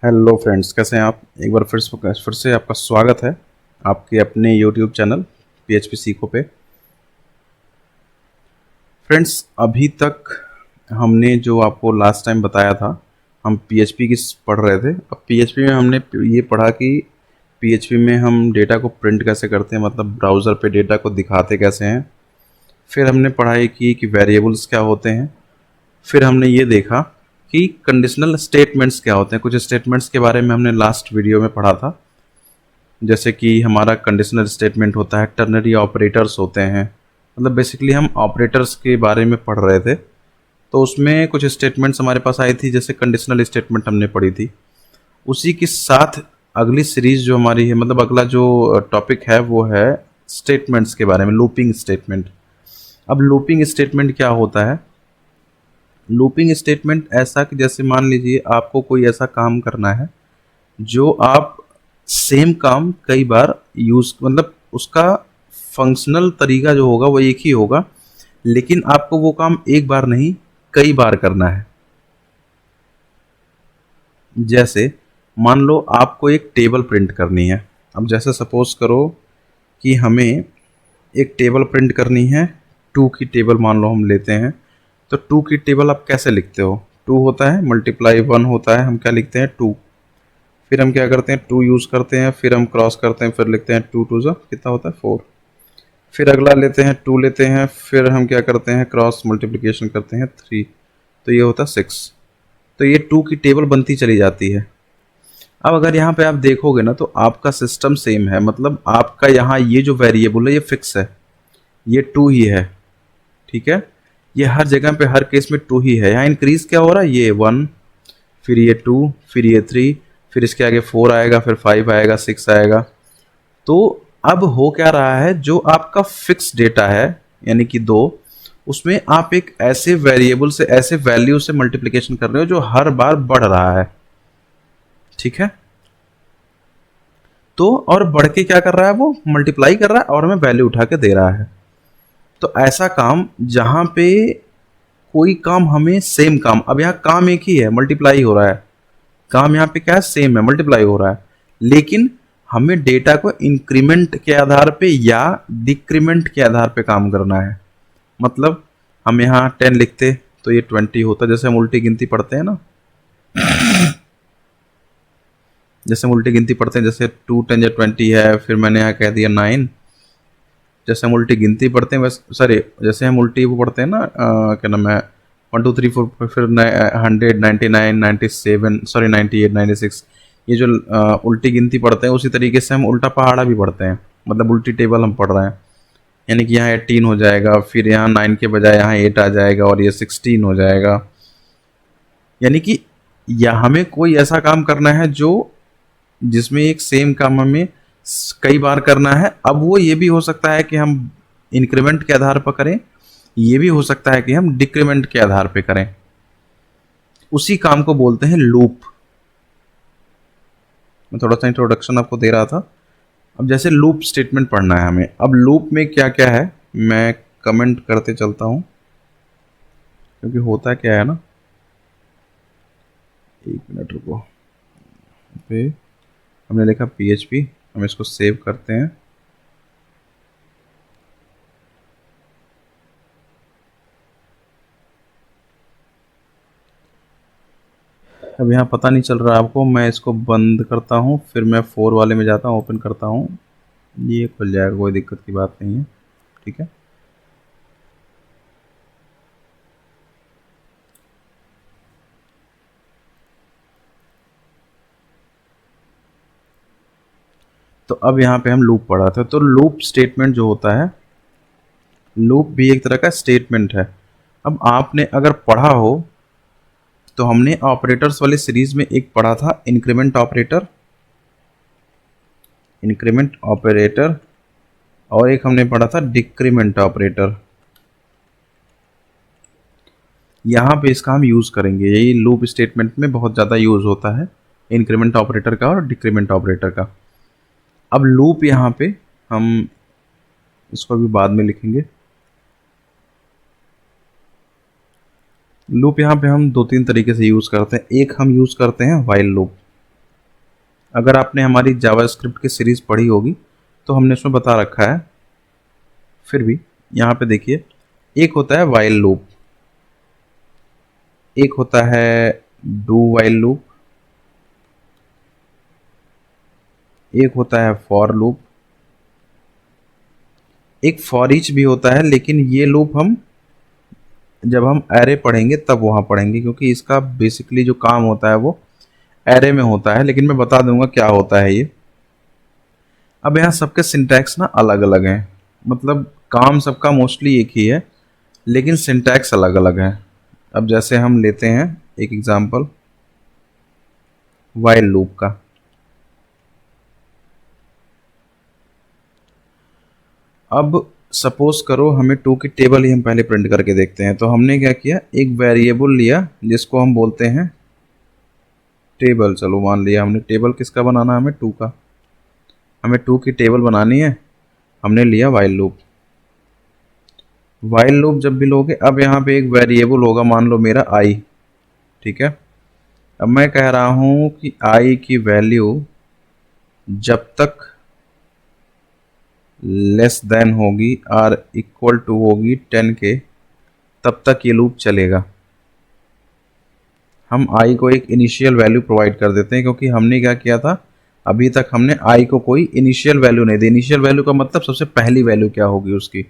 Hello friends, कैसे हैं आप। एक बार फिर से आपका स्वागत है आपके अपने यूट्यूब चैनल पीएचपी सीखो पे। फ्रेंड्स, अभी तक हमने जो आपको लास्ट टाइम बताया था, हम पीएचपी की पढ़ रहे थे। अब पीएचपी में हमने ये पढ़ा कि पीएचपी में हम डेटा को प्रिंट कैसे करते हैं, मतलब ब्राउज़र पे डेटा को दिखाते कैसे हैं। फिर हमने पढ़ाई की कि वेरिएबल्स क्या होते हैं। फिर हमने ये देखा कि कंडीशनल स्टेटमेंट्स क्या होते हैं। कुछ स्टेटमेंट्स के बारे में हमने लास्ट वीडियो में पढ़ा था, जैसे कि हमारा कंडीशनल स्टेटमेंट होता है, टर्नरी ऑपरेटर्स होते हैं। मतलब बेसिकली हम ऑपरेटर्स के बारे में पढ़ रहे थे, तो उसमें कुछ स्टेटमेंट्स हमारे पास आई थी, जैसे कंडीशनल स्टेटमेंट हमने पढ़ी थी। उसी के साथ अगली सीरीज जो हमारी है, मतलब अगला जो टॉपिक है वो है स्टेटमेंट्स के बारे में, लूपिंग स्टेटमेंट। अब लूपिंग स्टेटमेंट क्या होता है? लूपिंग स्टेटमेंट ऐसा कि जैसे मान लीजिए आपको कोई ऐसा काम करना है जो आप सेम काम कई बार यूज, मतलब उसका फंक्शनल तरीका जो होगा वो एक ही होगा, लेकिन आपको वो काम एक बार नहीं कई बार करना है। जैसे मान लो आपको एक टेबल प्रिंट करनी है। अब जैसे सपोज करो कि हमें एक टेबल प्रिंट करनी है, टू की टेबल मान लो हम लेते हैं। तो टू की टेबल आप कैसे लिखते हो? टू होता है मल्टीप्लाई वन होता है, हम क्या लिखते हैं? टू। फिर हम क्या करते हैं? टू यूज़ करते हैं, फिर हम क्रॉस करते हैं, फिर लिखते हैं टू टू ज़ा कितना होता है? फोर। फिर अगला लेते हैं, टू लेते हैं, फिर हम क्या करते हैं? क्रॉस मल्टीप्लिकेशन करते हैं, थ्री। तो ये होता है सिक्स। तो ये टू की टेबल बनती चली जाती है। अब अगर यहाँ पे आप देखोगे ना, तो आपका सिस्टम सेम है, मतलब आपका यहाँ ये जो वेरिएबल है ये फिक्स है, ये टू ही है। ठीक है, ये हर जगह पे हर केस में टू ही है। यहाँ इंक्रीज क्या हो रहा है? ये वन, फिर ये टू, फिर ये थ्री, फिर इसके आगे फोर आएगा, फिर फाइव आएगा, सिक्स आएगा। तो अब हो क्या रहा है, जो आपका फिक्स डेटा है यानी कि दो, उसमें आप एक ऐसे वेरिएबल से, ऐसे वैल्यू से मल्टीप्लिकेशन कर रहे हो जो हर बार बढ़ रहा है। ठीक है, तो और बढ़ के क्या कर रहा है? वो मल्टीप्लाई कर रहा है और हमें वैल्यू उठा के दे रहा है। तो ऐसा काम जहां पे कोई काम हमें सेम काम, अब यहाँ काम एक ही है, मल्टीप्लाई हो रहा है। काम यहाँ पे क्या है? सेम है, मल्टीप्लाई हो रहा है। लेकिन हमें डेटा को इंक्रीमेंट के आधार पे या डिक्रीमेंट के आधार पे काम करना है। मतलब हम यहाँ 10 लिखते तो ये 20 होता, जैसे हम उल्टी गिनती पढ़ते हैं ना, जैसे हम उल्टी गिनती पढ़ते हैं, जैसे 2 10 20 है, फिर मैंने यहाँ कह दिया 9। जैसे हम उल्टी गिनती पढ़ते हैं वैसे, सॉरी, जैसे हम उल्टी वो पढ़ते हैं ना, क्या नाम है, 1 2 3 4, फिर 100 99 97, सॉरी 98 96। ये जो उल्टी गिनती पढ़ते हैं, उसी तरीके से हम उल्टा पहाड़ा भी पढ़ते हैं, मतलब उल्टी टेबल हम पढ़ रहे हैं। यानी कि यहाँ 18 हो जाएगा, फिर यहाँ 9 के बजाय यहाँ 8 आ जाएगा, और ये 16 हो जाएगा। यानी कि या हमें कोई ऐसा काम करना है जो, जिसमें एक सेम काम हमें कई बार करना है। अब वो ये भी हो सकता है कि हम इंक्रीमेंट के आधार पर करें, ये भी हो सकता है कि हम डिक्रीमेंट के आधार पर करें। उसी काम को बोलते हैं लूप। मैं थोड़ा सा इंट्रोडक्शन आपको दे रहा था। अब जैसे लूप स्टेटमेंट पढ़ना है हमें, अब लूप में क्या क्या है मैं कमेंट करते चलता हूं, क्योंकि होता क्या है ना, एक मिनट रुको। पे हमने लिखा PHP, हम इसको सेव करते हैं। अब यहाँ पता नहीं चल रहा आपको, मैं इसको बंद करता हूँ, फिर मैं 4 वाले में जाता हूँ, ओपन करता हूँ, ये खुल जाएगा, कोई दिक्कत की बात नहीं है। ठीक है, तो अब यहाँ पे हम लूप पढ़ा था। तो लूप स्टेटमेंट जो होता है, लूप भी एक तरह का स्टेटमेंट है। अब आपने अगर पढ़ा हो, तो हमने ऑपरेटर्स वाली सीरीज में एक पढ़ा था इंक्रीमेंट ऑपरेटर, इंक्रीमेंट ऑपरेटर, और एक हमने पढ़ा था डिक्रीमेंट ऑपरेटर। यहाँ पे इसका हम यूज़ करेंगे, यही लूप स्टेटमेंट में बहुत ज़्यादा यूज़ होता है, इंक्रीमेंट ऑपरेटर का और डिक्रीमेंट ऑपरेटर का। अब लूप यहाँ पे हम इसको भी बाद में लिखेंगे। लूप यहाँ पे हम दो तीन तरीके से यूज़ करते हैं। एक हम यूज़ करते हैं वाइल लूप। अगर आपने हमारी जावास्क्रिप्ट की सीरीज़ पढ़ी होगी तो हमने उसमें बता रखा है। फिर भी यहाँ पे देखिए, एक होता है वाइल लूप, एक होता है डू वाइल लूप, एक होता है फॉर लूप, एक फॉर ईच भी होता है, लेकिन ये लूप हम जब हम एरे पढ़ेंगे तब वहाँ पढ़ेंगे, क्योंकि इसका बेसिकली जो काम होता है वो एरे में होता है, लेकिन मैं बता दूंगा क्या होता है ये। अब यहाँ सबके सिंटैक्स ना अलग अलग हैं, मतलब काम सबका मोस्टली एक ही है, लेकिन सिंटैक्स अलग अलग है। अब जैसे हम लेते हैं एक एग्जांपल वाइल लूप का। अब सपोज करो हमें टू की टेबल ही हम पहले प्रिंट करके देखते हैं। तो हमने क्या किया, एक वेरिएबल लिया जिसको हम बोलते हैं टेबल। चलो मान लिया हमने टेबल, किसका बनाना है, हमें टू का, हमें टू की टेबल बनानी है। हमने लिया वाइल लूप। वाइल लूप जब भी लोगे, अब यहाँ पे एक वेरिएबल होगा, मान लो मेरा आई, ठीक है। अब मैं कह रहा हूँ कि आई की वैल्यू जब तक लेस देन होगी और इक्वल टू होगी 10 के, तब तक ये लूप चलेगा। हम आई को एक इनिशियल वैल्यू प्रोवाइड कर देते हैं, क्योंकि हमने क्या किया था, अभी तक हमने आई को कोई इनिशियल वैल्यू नहीं दी। इनिशियल वैल्यू का मतलब सबसे पहली वैल्यू क्या होगी उसकी।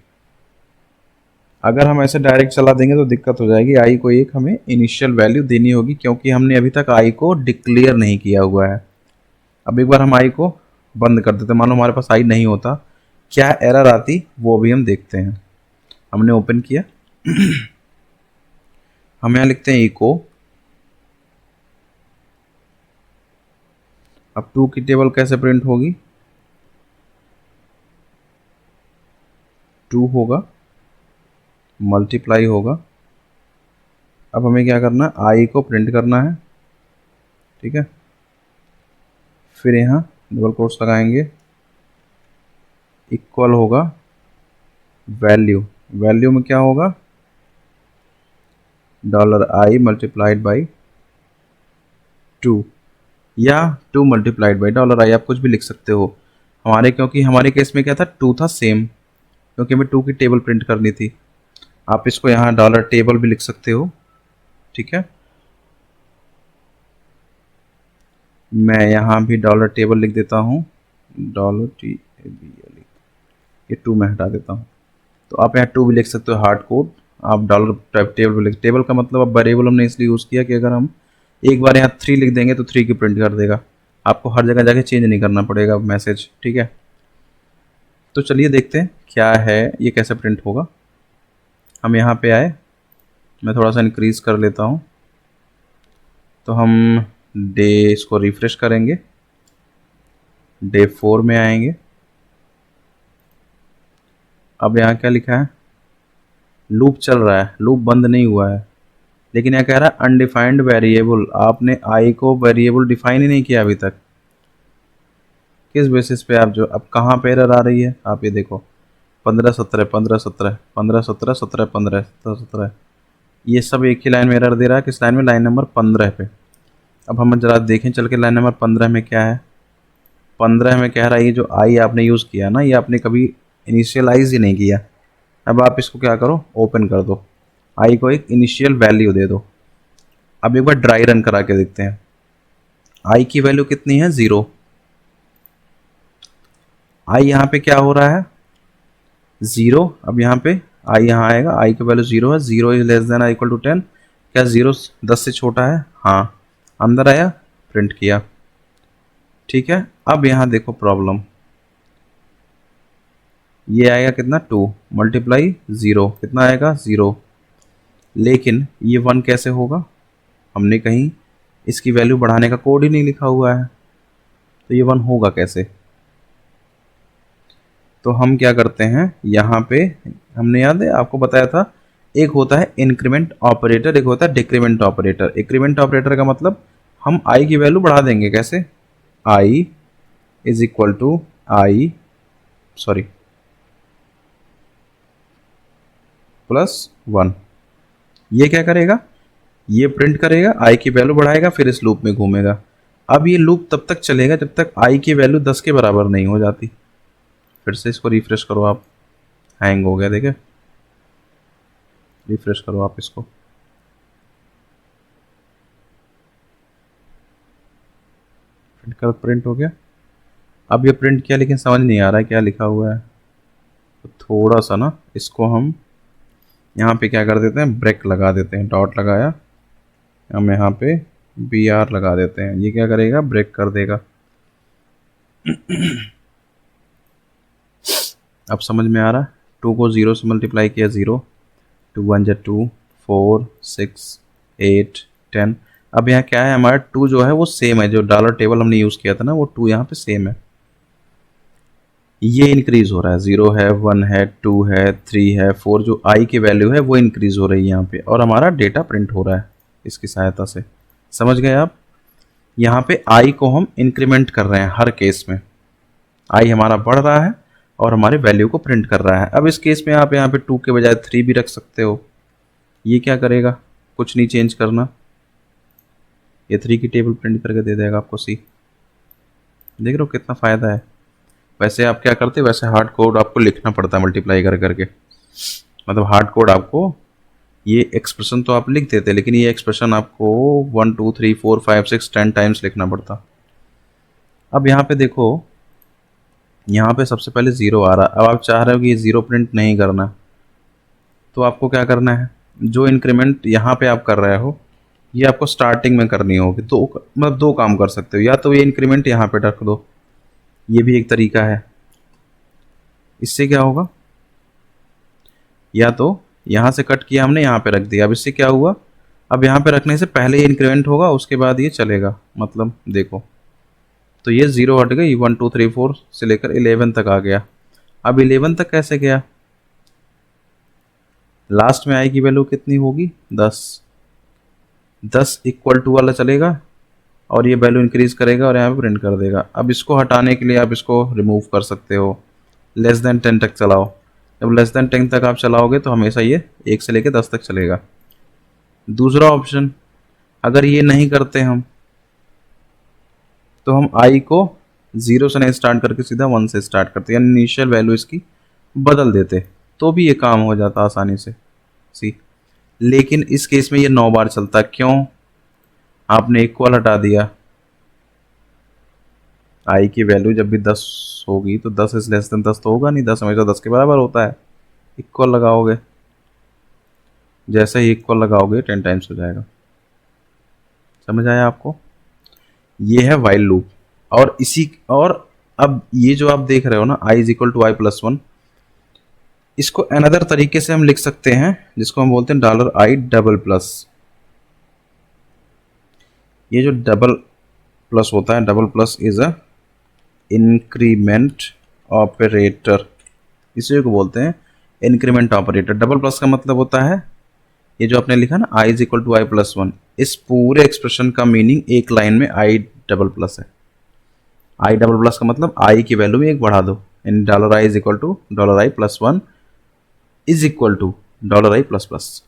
अगर हम ऐसे डायरेक्ट चला देंगे तो दिक्कत हो जाएगी। आई को एक हमें इनिशियल वैल्यू देनी होगी, क्योंकि हमने अभी तक आई को डिक्लेयर नहीं किया हुआ है। अब एक बार हम आई को बंद कर देते, मान लो हमारे पास आई नहीं होता, क्या एरर आती वो भी हम देखते हैं। हमने ओपन किया, हम यहाँ लिखते हैं इको। अब टू की टेबल कैसे प्रिंट होगी, टू होगा, मल्टीप्लाई होगा। अब हमें क्या करना है, आई को प्रिंट करना है, ठीक है। फिर यहाँ डबल कोट्स लगाएंगे, इक्वल होगा वैल्यू। वैल्यू में क्या होगा, dollar I multiplied by two, या two multiplied by dollar I, आप कुछ भी लिख सकते हो। हमारे क्योंकि हमारे केस में क्या था, टू था सेम, क्योंकि हमें टू की टेबल प्रिंट करनी थी। आप इसको यहाँ डॉलर टेबल भी लिख सकते हो, ठीक है। मैं यहाँ भी डॉलर टेबल लिख देता हूँ, डॉलर TABL, ये टू में हटा देता हूँ। तो आप यहाँ टू भी लिख सकते हो, हार्ड कोड। आप डॉलर टाइप टेबल भी लिख, टेबल का मतलब अब वेरिएबल हमने इसलिए यूज़ किया कि अगर हम एक बार यहाँ थ्री लिख देंगे तो थ्री की प्रिंट कर देगा, आपको हर जगह जाके चेंज नहीं करना पड़ेगा मैसेज, ठीक है। तो चलिए देखते हैं क्या है, ये कैसे प्रिंट होगा। हम यहाँ पे आए, मैं थोड़ा सा इंक्रीज कर लेता हूँ। तो हम डे इसको रिफ्रेश करेंगे, डे 4 में आएंगे। अब यहाँ क्या लिखा है, लूप चल रहा है, लूप बंद नहीं हुआ है, लेकिन यह कह रहा है अनडिफाइंड वेरिएबल। आपने आई को वेरिएबल डिफाइन ही नहीं किया अभी तक। किस बेसिस पे आप जो, अब कहाँ पे एरर आ रही है, आप ये देखो, 15 17 15 17 15 17 17 15 17, ये सब एक ही लाइन में एरर दे रहा है। किस लाइन में, लाइन नंबर 15 पे। अब हम जरा देखें चल के लाइन नंबर 15 में क्या है। 15 में कह रहा है ये जो आई आपने यूज़ किया ना, ये आपने कभी इनिशियलाइज ही नहीं किया। अब आप इसको क्या करो, ओपन कर दो, आई को एक इनिशियल वैल्यू दे दो। अब एक बार ड्राई रन करा के देखते हैं, आई की वैल्यू कितनी है, 0। आई यहाँ पे क्या हो रहा है, 0। अब यहाँ पे आई यहाँ आएगा, आई की वैल्यू 0 है, 0 is less than equal to 10। क्या 0 10 से छोटा है, हाँ। अंदर आया, प्रिंट किया, ठीक है। अब यहाँ देखो प्रॉब्लम, ये आएगा कितना, 2 मल्टीप्लाई 0 कितना आएगा, 0। लेकिन ये 1 कैसे होगा, हमने कहीं इसकी वैल्यू बढ़ाने का कोड ही नहीं लिखा हुआ है, तो ये 1 होगा कैसे। तो हम क्या करते हैं, यहाँ पे हमने याद है आपको बताया था, एक होता है इंक्रीमेंट ऑपरेटर, एक होता है डिक्रीमेंट ऑपरेटर। इंक्रीमेंट ऑपरेटर का मतलब हम आई की वैल्यू बढ़ा देंगे, कैसे, I is equal to I sorry +1। ये क्या करेगा, ये प्रिंट करेगा, आई की वैल्यू बढ़ाएगा, फिर इस लूप में घूमेगा। अब ये लूप तब तक चलेगा जब तक आई की वैल्यू 10 के बराबर नहीं हो जाती। फिर से इसको रिफ्रेश करो आप, हैंग हो गया देखे, रिफ्रेश करो आप इसको, प्रिंट कर, प्रिंट हो गया। अब ये प्रिंट किया लेकिन समझ नहीं आ रहा है क्या लिखा हुआ है, तो थोड़ा सा ना इसको हम यहाँ पे क्या कर देते हैं, ब्रेक लगा देते हैं, डॉट लगाया, हम यहाँ पे BR लगा देते हैं, ये क्या करेगा, ब्रेक कर देगा। अब समझ में आ रहा है। 2 को 0 से मल्टीप्लाई किया 0, 2 1 जा 2, 4 6 8 10। अब यहाँ क्या है, हमारा 2 जो है वो सेम है, जो डॉलर टेबल हमने यूज़ किया था ना, वो 2 यहाँ पे सेम है। ये इंक्रीज हो रहा है, 0 है, 1 है, 2 है, 3 है, 4, जो आई की वैल्यू है वो इंक्रीज हो रही है यहाँ पे, और हमारा डेटा प्रिंट हो रहा है इसकी सहायता से। समझ गए आप? यहाँ पे आई को हम इंक्रीमेंट कर रहे हैं हर केस में, आई हमारा बढ़ रहा है और हमारे वैल्यू को प्रिंट कर रहा है। अब इस केस में आप यहाँ पे 2 के बजाय 3 भी रख सकते हो। ये क्या करेगा, कुछ नहीं चेंज करना, ये 3 की टेबल प्रिंट करके दे देगा आपको सी। देख रहे हो कितना फ़ायदा है। वैसे आप क्या करते, वैसे हार्ड कोड आपको लिखना पड़ता है मल्टीप्लाई कर करके, मतलब हार्ड कोड आपको, ये एक्सप्रेशन तो आप लिख देते, लेकिन ये एक्सप्रेशन आपको 1 2 3 4 5 6 10 टाइम्स लिखना पड़ता। अब यहाँ पे देखो, यहाँ पे सबसे पहले 0 आ रहा। अब आप चाह रहे हो कि ये 0 प्रिंट नहीं करना, तो आपको क्या करना है, जो इंक्रीमेंट यहाँ पे आप कर रहे हो ये आपको स्टार्टिंग में करनी होगी। तो मतलब 2 काम कर सकते हो, या तो ये इंक्रीमेंट यहाँ पे रख दो, ये भी एक तरीका है। इससे क्या होगा, या तो यहाँ से कट किया हमने, यहाँ पे रख दिया। अब इससे क्या हुआ, अब यहाँ पे रखने से पहले ये इंक्रीमेंट होगा, उसके बाद ये चलेगा। मतलब देखो, तो ये 0 हट गई, 1 2 3 4 से लेकर 11 तक आ गया। अब 11 तक कैसे गया, लास्ट में आई की वैल्यू कितनी होगी, 10। 10 इक्वल टू वाला चलेगा और ये वैल्यू इंक्रीज करेगा और यहाँ पे प्रिंट कर देगा। अब इसको हटाने के लिए आप इसको रिमूव कर सकते हो, लेस देन 10 तक चलाओ। जब लेस देन 10 तक आप चलाओगे तो हमेशा ये 1 से लेकर 10 तक चलेगा। दूसरा ऑप्शन, अगर ये नहीं करते हम, तो हम आई को 0 से नहीं स्टार्ट करके सीधा 1 से स्टार्ट करते, यानी इनिशियल वैल्यू इसकी बदल देते, तो भी ये काम हो जाता आसानी से सी। लेकिन इस केस में ये 9 बार चलता है। क्यों, आपने इक्वल हटा दिया, आई की वैल्यू जब भी 10 होगी तो 10 इज लेस देन 10 तो होगा नहीं, 10 हमेशा 10 के बराबर होता है। इक्वल लगाओगे, जैसे ही इक्वल लगाओगे 10 टाइम्स हो जाएगा। समझ आया आपको? ये है वाइल लूप। और इसी, और अब ये जो आप देख रहे हो ना, i is equal to I plus 1, इसको अनदर तरीके से हम लिख सकते हैं, जिसको हम बोलते हैं $i डबल प्लस। ये जो डबल प्लस होता है, double plus is a increment operator, इसी को बोलते हैं इंक्रीमेंट ऑपरेटर। डबल प्लस का मतलब होता है, ये जो आपने लिखा ना i is equal to I plus 1, इस पूरे एक्सप्रेशन का मीनिंग एक लाइन में i डबल प्लस है। i डबल प्लस का मतलब i की वैल्यू में एक बढ़ा दो, in $i is equal to $i plus 1 is equal to $i plus plus.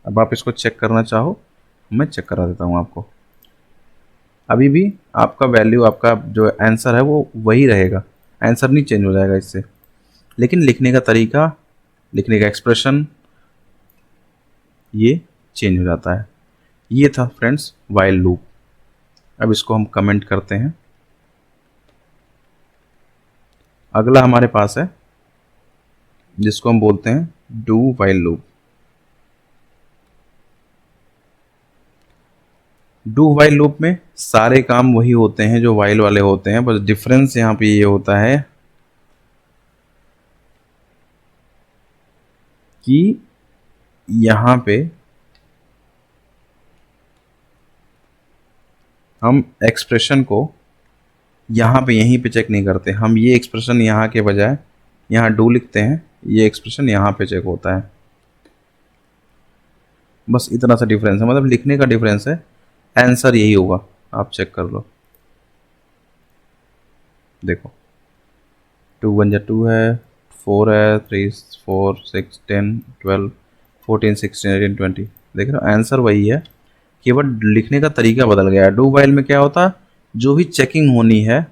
अब आप इसको चेक करना चाहो, मैं चेक करा देता हूँ आपको। अभी भी आपका वैल्यू, आपका जो आंसर है वो वही रहेगा, आंसर नहीं चेंज हो जाएगा इससे, लेकिन लिखने का तरीका, लिखने का एक्सप्रेशन ये चेंज हो जाता है। ये था फ्रेंड्स वाइल लूप। अब इसको हम कमेंट करते हैं। अगला हमारे पास है जिसको हम बोलते हैं do while loop. Do while loop में सारे काम वही होते हैं जो वाइल वाले होते हैं, बस डिफरेंस यहाँ पे ये होता है कि यहाँ पे हम एक्सप्रेशन को यहाँ पे यहीं पे चेक नहीं करते, हम ये एक्सप्रेशन यहाँ के बजाय यहाँ डू लिखते हैं, ये एक्सप्रेशन यहाँ पे चेक होता है। बस इतना सा डिफरेंस है, मतलब लिखने का डिफरेंस है, आंसर यही होगा। आप चेक कर लो, देखो 2 1 जा 2 है, 4 है, 3 4 6 10 12 14 16 18 20। देख रहे हो, आंसर वही है, केवल लिखने का तरीका बदल गया है। डू वाइल में क्या होता है, जो भी चेकिंग होनी है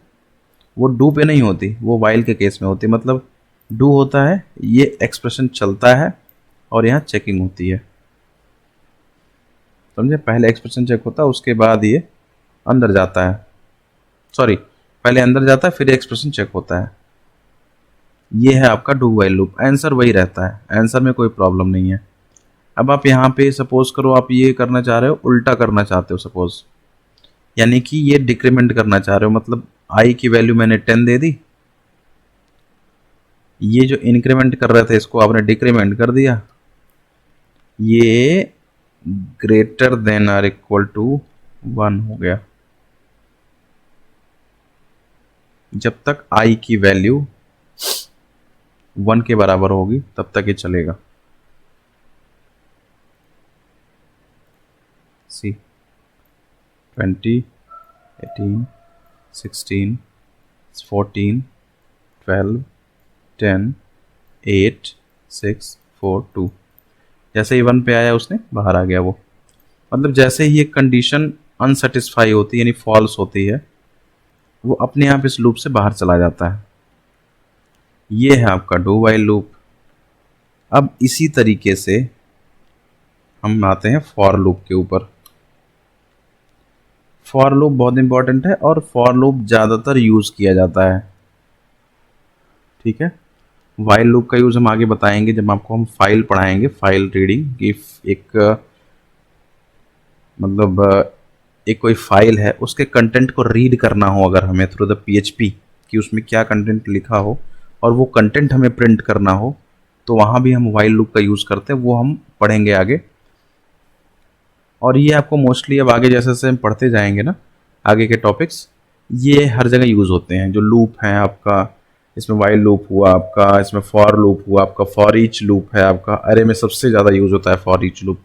वो डू पे नहीं होती, वो वाइल के केस में होती। मतलब डू होता है, ये एक्सप्रेशन चलता है और यहाँ चेकिंग होती है, समझे। पहले एक्सप्रेशन चेक होता है, उसके बाद ये अंदर जाता है, सॉरी, पहले अंदर जाता है फिर एक्सप्रेशन चेक होता है। ये है आपका डू वाइल लूप। आंसर वही रहता है, आंसर में कोई प्रॉब्लम नहीं है। अब आप यहाँ पे सपोज करो आप ये करना चाह रहे हो, उल्टा करना चाहते हो सपोज, यानी कि ये डिक्रीमेंट करना चाह रहे हो, मतलब आई की वैल्यू मैंने 10 दे दी, ये जो इंक्रीमेंट कर रहे थे इसको आपने डिक्रीमेंट कर दिया, ये greater than or equal to 1 हो गया। जब तक आई की वैल्यू 1 के बराबर होगी तब तक ये चलेगा। सी 20, 18, 16, 14, 12, 10, 8, 6, 4, 2, जैसे ही 1 पे आया उसने बाहर आ गया वो। मतलब जैसे ही एक कंडीशन अनसेटिस्फाई होती है यानी फॉल्स होती है, वो अपने आप इस लूप से बाहर चला जाता है। ये है आपका डू वाइल लूप। अब इसी तरीके से हम आते हैं फॉर लूप के ऊपर। फॉर लूप बहुत इंपॉर्टेंट है और फॉर लूप ज़्यादातर यूज़ किया जाता है, ठीक है। वाइल लूप का यूज़ हम आगे बताएंगे जब आपको हम फाइल पढ़ाएंगे, फाइल रीडिंग की। एक मतलब एक कोई फाइल है उसके कंटेंट को रीड करना हो अगर हमें थ्रू द पीएचपी, कि उसमें क्या कंटेंट लिखा हो और वो कंटेंट हमें प्रिंट करना हो, तो वहाँ भी हम वाइल लूप का यूज़ करते हैं, वो हम पढ़ेंगे आगे। और ये आपको मोस्टली अब आगे जैसे जैसे हम पढ़ते जाएंगे ना आगे के टॉपिक्स, ये हर जगह यूज़ होते हैं। जो लूप है आपका, इसमें वाइल लूप हुआ आपका, इसमें फॉर लूप हुआ आपका, फॉर ईच लूप है आपका, अरे में सबसे ज़्यादा यूज़ होता है for each loop.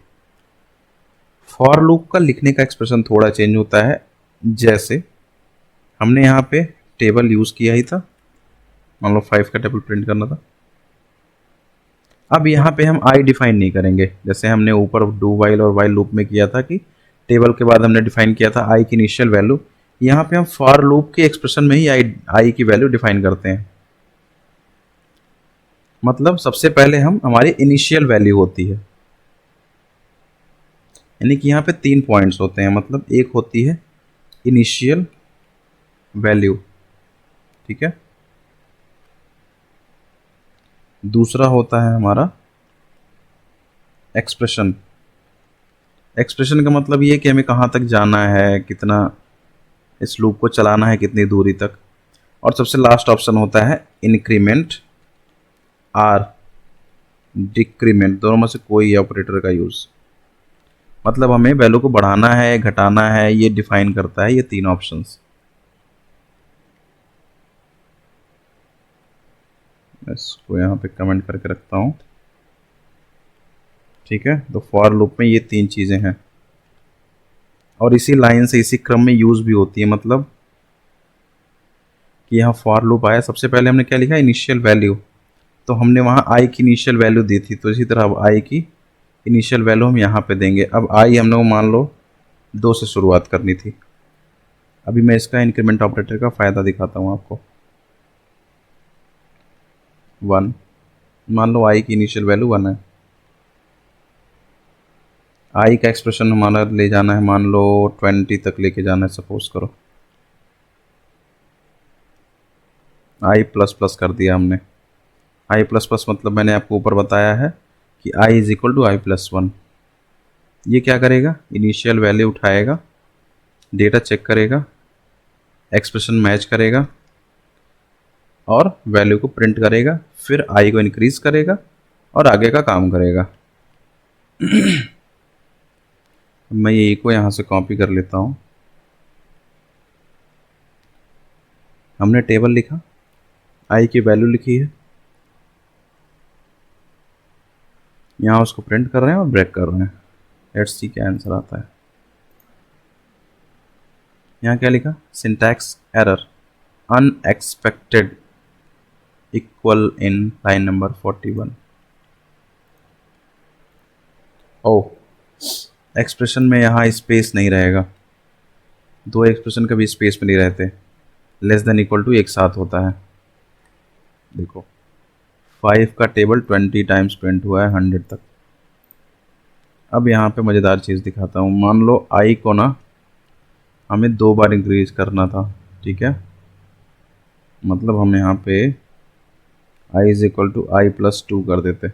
For loop का लिखने का एक्सप्रेशन थोड़ा चेंज होता है। जैसे हमने यहाँ पे टेबल यूज़ किया ही था, मान लो 5 का टेबल प्रिंट करना था। अब यहाँ पे हम आई डिफाइन नहीं करेंगे, जैसे हमने ऊपर डू वाइल और वाइल लूप में किया था कि टेबल के बाद हमने डिफाइन किया था आई की इनिशियल वैल्यू। यहाँ पे हम फॉर लूप के एक्सप्रेशन में ही आई की वैल्यू डिफाइन करते हैं। मतलब सबसे पहले हम हमारी इनिशियल वैल्यू होती है, यानी कि यहाँ पे 3 पॉइंट्स होते हैं। मतलब एक होती है इनिशियल वैल्यू, ठीक है, दूसरा होता है हमारा एक्सप्रेशन। एक्सप्रेशन का मतलब ये कि हमें कहाँ तक जाना है, कितना इस लूप को चलाना है, कितनी दूरी तक। और सबसे लास्ट ऑप्शन होता है इंक्रीमेंट आर डिक्रीमेंट, दोनों में से कोई ऑपरेटर का यूज़। मतलब हमें वैल्यू को बढ़ाना है, घटाना है, ये डिफाइन करता है ये 3 ऑप्शंस। इसको यहाँ पे कमेंट करके रखता हूँ, ठीक है। तो फॉर लूप में ये 3 चीज़ें हैं और इसी लाइन से इसी क्रम में यूज़ भी होती है। मतलब कि यहाँ फॉर लूप आया, सबसे पहले हमने क्या लिखा, इनिशियल वैल्यू, तो हमने वहाँ आई की इनिशियल वैल्यू दी थी, तो इसी तरह अब आई की इनिशियल वैल्यू हम यहाँ पे देंगे। अब आई हमने मान लो 2 से शुरुआत करनी थी। अभी मैं इसका इंक्रीमेंट ऑपरेटर का फ़ायदा दिखाता हूँ आपको। 1, मान लो आई की इनिशियल वैल्यू 1 है। आई का एक्सप्रेशन हमारा ले जाना है, मान लो 20 तक लेके जाना है सपोज करो। आई प्लस प्लस कर दिया हमने। आई प्लस प्लस मतलब मैंने आपको ऊपर बताया है कि I is equal to I plus 1। ये क्या करेगा, इनिशियल वैल्यू उठाएगा, डेटा चेक करेगा, एक्सप्रेशन मैच करेगा और वैल्यू को प्रिंट करेगा, फिर आई को इंक्रीज करेगा और आगे का काम करेगा। मैं ये को यहाँ से कॉपी कर लेता हूँ। हमने टेबल लिखा, आई की वैल्यू लिखी है, यहाँ उसको प्रिंट कर रहे हैं और ब्रेक कर रहे हैं। लेट्स सी क्या आंसर आता है। यहाँ क्या लिखा, syntax error unexpected equal in line number 41। Oh, expression में यहाँ स्पेस नहीं रहेगा, दो एक्सप्रेशन कभी स्पेस में नहीं रहते, लेस देन इक्वल टू एक साथ होता है। देखो 5 का टेबल 20 टाइम्स प्रिंट हुआ है 100 तक। अब यहाँ पे मज़ेदार चीज़ दिखाता हूँ। मान लो आई को ना हमें 2 बार इंक्रीज करना था, ठीक है। मतलब हम यहाँ पे I is equal to I plus 2 कर देते।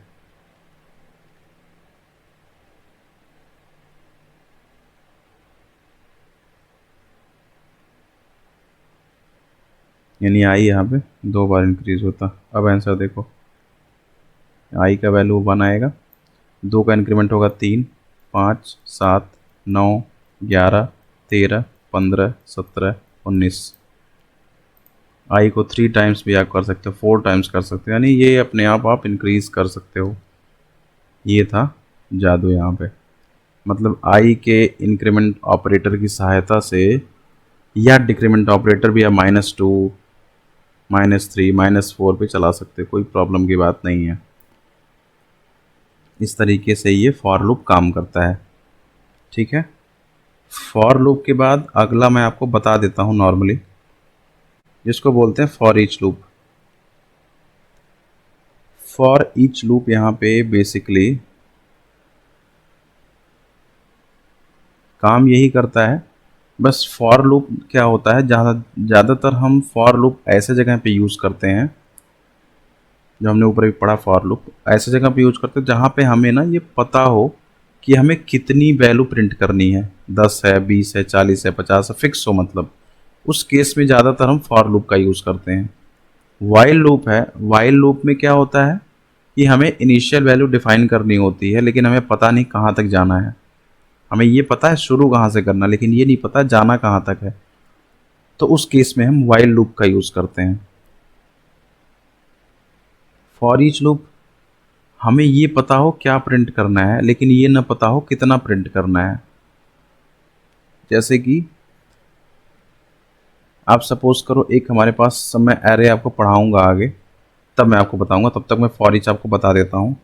यानी आई यहाँ पे 2 बार इंक्रीज होता। अब आंसर देखो, आई का वैल्यू 1 आएगा, 2 का इंक्रीमेंट होगा 3, 5, 7, 9, 11, 13, 15, 17, 19। आई को 3 टाइम्स भी आप कर सकते हो, 4 टाइम्स कर सकते हो, यानी ये अपने आप इंक्रीज कर सकते हो। ये था जादू यहाँ पे। मतलब आई के इंक्रीमेंट ऑपरेटर की सहायता से या डिक्रीमेंट ऑपरेटर भी आप -2, -3, -4 पे चला सकते हो, कोई प्रॉब्लम की बात नहीं है। इस तरीके से ये फॉर लूप काम करता है, ठीक है। फॉर लूप के बाद अगला मैं आपको बता देता हूँ नॉर्मली, जिसको बोलते हैं for each loop. For each loop यहाँ पे बेसिकली काम यही करता है। बस फॉर लूप क्या होता है, ज़्यादातर हम फॉर लूप ऐसे जगह पे यूज़ करते हैं, जो हमने ऊपर भी पढ़ा, फॉर लूप ऐसे जगह पे यूज़ करते हैं जहाँ पे हमें ना ये पता हो कि हमें कितनी वैल्यू प्रिंट करनी है, 10 है, 20 है, 40 है, 50 है, फिक्स हो। मतलब उस केस में ज़्यादातर हम फॉर लूप का यूज़ करते हैं। वाइल लूप है, वाइल लूप में क्या होता है कि हमें इनिशियल वैल्यू डिफाइन करनी होती है, लेकिन हमें पता नहीं कहाँ तक जाना है। हमें ये पता है शुरू कहाँ से करना, लेकिन ये नहीं पता जाना कहाँ तक है। तो उस केस में हम वाइल लूप का यूज़ करते हैं। फॉर ईच लूप हमें ये पता हो क्या प्रिंट करना है, लेकिन ये ना पता हो कितना प्रिंट करना है। जैसे कि आप सपोज करो एक हमारे पास, सब मैं एरे आपको पढ़ाऊंगा आगे, तब मैं आपको बताऊंगा, तब तक मैं फॉर ईच आपको बता देता हूँ।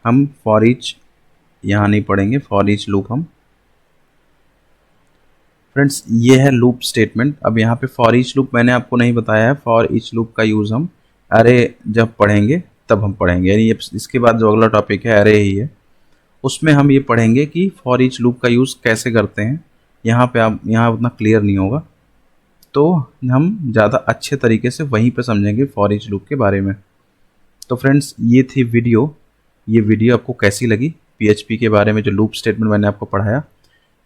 हम फॉर ईच यहाँ नहीं पढ़ेंगे, फॉर ईच लूप हम फ्रेंड्स, ये है लूप स्टेटमेंट। अब यहाँ पे फॉर ईच लूप मैंने आपको नहीं बताया है, फॉर ईच लूप का यूज़ हम अरे जब पढ़ेंगे तब हम पढ़ेंगे, यानी इसके बाद जो अगला टॉपिक है अरे ही है, उसमें हम ये पढ़ेंगे कि फॉर ईच लूप का यूज़ कैसे करते हैं। यहाँ पे आप यहाँ उतना क्लियर नहीं होगा, तो हम ज़्यादा अच्छे तरीके से वहीं पे समझेंगे फॉर ईच लूप के बारे में। तो फ्रेंड्स ये थी वीडियो। ये वीडियो आपको कैसी लगी, PHP के बारे में जो लूप स्टेटमेंट मैंने आपको पढ़ाया।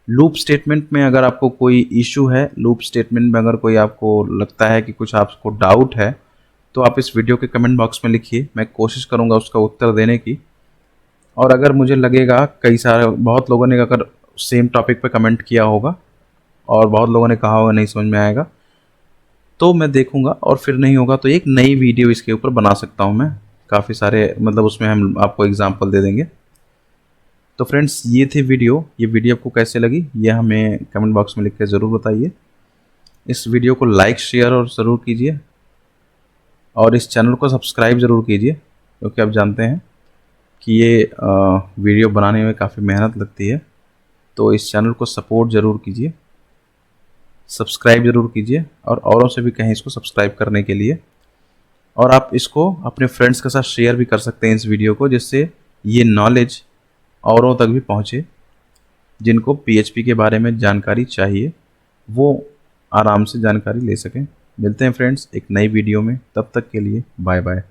लूप स्टेटमेंट में अगर आपको कोई इशू है, लूप स्टेटमेंट में अगर कोई आपको लगता है कि कुछ आपको डाउट है, तो आप इस वीडियो के कमेंट बॉक्स में लिखिए, मैं कोशिश करूंगा उसका उत्तर देने की। और अगर मुझे लगेगा बहुत लोगों ने अगर सेम टॉपिक पे कमेंट किया होगा और बहुत लोगों ने कहा होगा नहीं समझ में आएगा, तो मैं देखूंगा, और फिर नहीं होगा तो एक नई वीडियो इसके ऊपर बना सकता हूं मैं। काफ़ी सारे मतलब उसमें हम आपको एग्जाम्पल दे देंगे। तो फ्रेंड्स ये थी वीडियो। ये वीडियो आपको कैसे लगी ये हमें कमेंट बॉक्स में लिख के ज़रूर बताइए। इस वीडियो को लाइक, शेयर और ज़रूर कीजिए, और इस चैनल को सब्सक्राइब ज़रूर कीजिए, क्योंकि आप जानते हैं कि ये वीडियो बनाने में काफ़ी मेहनत लगती है। तो इस चैनल को सपोर्ट ज़रूर कीजिए, सब्सक्राइब ज़रूर कीजिए, और औरों से भी कहें इसको सब्सक्राइब करने के लिए। और आप इसको अपने फ्रेंड्स के साथ शेयर भी कर सकते हैं इस वीडियो को, जिससे ये नॉलेज औरों तक भी पहुँचे। जिनको PHP के बारे में जानकारी चाहिए वो आराम से जानकारी ले सकें। मिलते हैं फ्रेंड्स एक नई वीडियो में, तब तक के लिए बाय बाय।